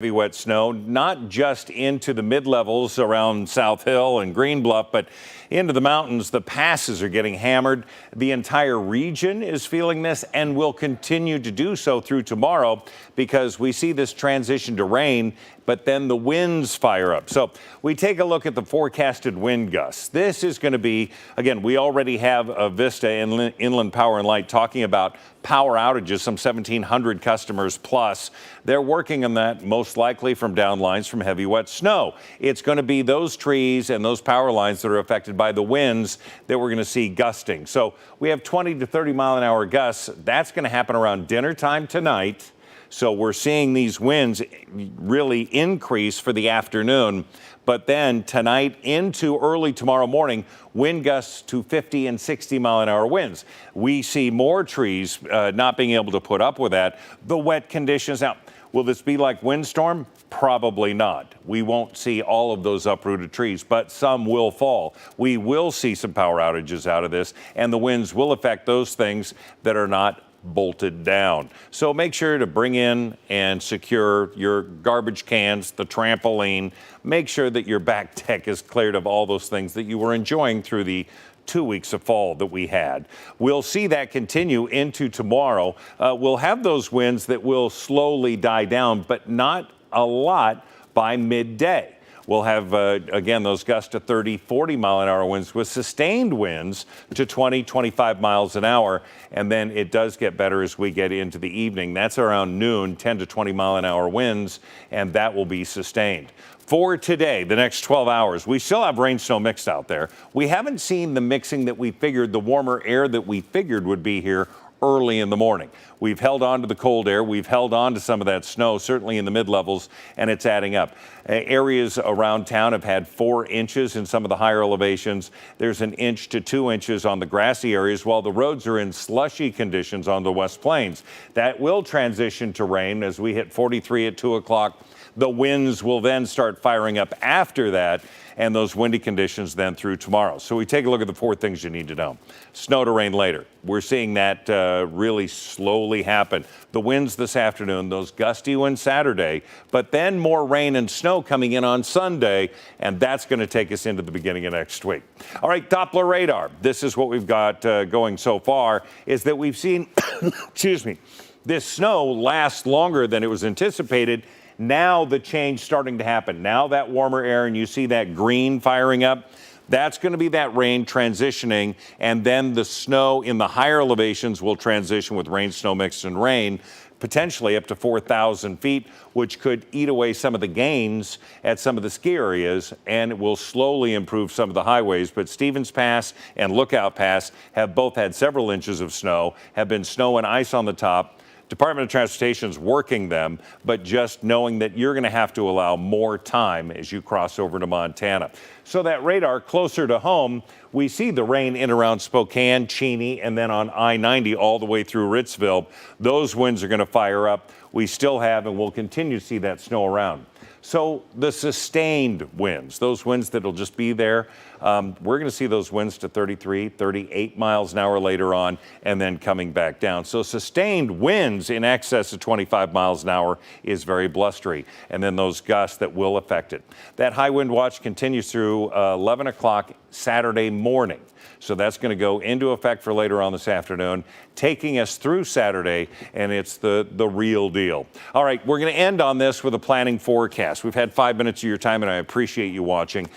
Heavy wet snow, not just into the mid-levels around South Hill and Green Bluff, but into the mountains. The passes are getting hammered. The entire region is feeling this and will continue to do so through tomorrow because we see this transition to rain, but then the winds fire up. So we take a look at the forecasted wind gusts. This is going to be, again, we already have a Vista and Inland Power and Light talking about power outages, some 1,700 customers plus. They're working on that most likely from downlines from heavy wet snow. It's going to be those trees and those power lines that are affected by the winds that we're going to see gusting. So we have 20 to 30 mile an hour gusts. That's going to happen around dinner time tonight. So we're seeing these winds really increase for the afternoon. But then tonight into early tomorrow morning, wind gusts to 50 and 60 mile an hour winds. We see more trees not being able to put up with that. The wet conditions. Now, will this be like windstorm? Probably not. We won't see all of those uprooted trees, but some will fall. We will see some power outages out of this, and the winds will affect those things that are not bolted down. So make sure to bring in and secure your garbage cans, the trampoline. Make sure that your back deck is cleared of all those things that you were enjoying through the 2 weeks of fall that we had. We'll see that continue into tomorrow. We'll have those winds that will slowly die down, but not a lot by midday. We'll have, again, those gusts to 30, 40 mile an hour winds with sustained winds to 20, 25 miles an hour. And then it does get better as we get into the evening. That's around noon, 10 to 20 mile an hour winds, and that will be sustained. For today, the next 12 hours, we still have rain snow mixed out there. We haven't seen the mixing that we figured, the warmer air that we figured would be here early in the morning. We've held on to the cold air. We've held on to some of that snow, certainly in the mid-levels, and it's adding up. Areas around town have had 4 inches in some of the higher elevations. There's 1 inch to 2 inches on the grassy areas, while the roads are in slushy conditions on the West Plains. That will transition to rain as we hit 43 at 2 o'clock. The winds will then start firing up after that, and those windy conditions then through tomorrow. So we take a look at the 4 things you need to know. Snow to rain later. We're seeing that really slowly happen. The winds this afternoon, those gusty winds Saturday, but then more rain and snow coming in on Sunday, and that's going to take us into the beginning of next week. All right, Doppler radar. This is what we've got going so far, is that we've seen, excuse me, this snow last longer than it was anticipated. Now the change starting to happen. Now that warmer air, and you see that green firing up, that's going to be that rain transitioning, and then the snow in the higher elevations will transition with rain, snow mixed and rain, potentially up to 4,000 feet, which could eat away some of the gains at some of the ski areas, and it will slowly improve some of the highways. But Stevens Pass and Lookout Pass have both had several inches of snow, have been snow and ice on the top. Department of Transportation is working them, but just knowing that you're going to have to allow more time as you cross over to Montana. So that radar closer to home, we see the rain in around Spokane, Cheney, and then on I-90 all the way through Ritzville. Those winds are going to fire up. We still have and will continue to see that snow around. So the sustained winds, those winds that will just be there, we're going to see those winds to 33, 38 miles an hour later on, and then coming back down. So sustained winds in excess of 25 miles an hour is very blustery, and then those gusts that will affect it. That high wind watch continues through 11 o'clock Saturday morning. So that's going to go into effect for later on this afternoon, taking us through Saturday, and it's the real deal. All right, we're going to end on this with a planning forecast. We've had 5 minutes of your time, and I appreciate you watching.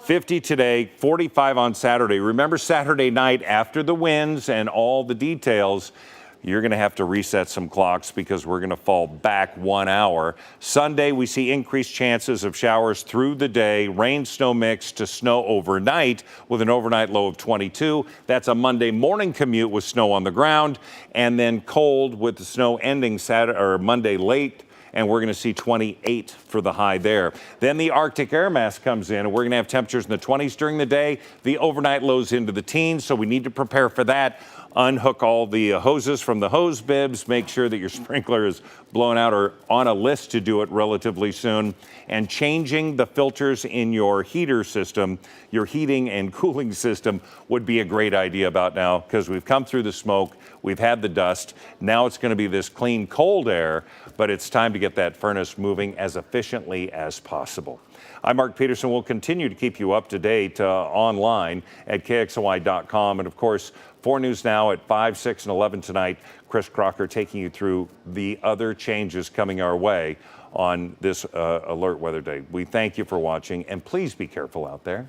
50 today, 45 on Saturday. Remember Saturday night after the winds and all the details, you're going to have to reset some clocks because we're going to fall back 1 hour. Sunday, we see increased chances of showers through the day, rain, snow mix to snow overnight with an overnight low of 22. That's a Monday morning commute with snow on the ground, and then cold with the snow ending Saturday or Monday late. And we're going to see 28 for the high there. Then the Arctic air mass comes in, and we're going to have temperatures in the 20s during the day. The overnight lows into the teens, so we need to prepare for that. unhook all the hoses from the hose bibs, make sure that your sprinkler is blown out or on a list to do it relatively soon, and changing the filters in your heater system, your heating and cooling system would be a great idea about now, because we've come through the smoke, we've had the dust, now it's going to be this clean cold air, but it's time to get that furnace moving as efficiently as possible. I'm Mark Peterson. We'll continue to keep you up to date online at KXLY.com. And of course, 4 News Now at 5, 6, and 11 tonight. Chris Crocker taking you through the other changes coming our way on this alert weather day. We thank you for watching, and please be careful out there.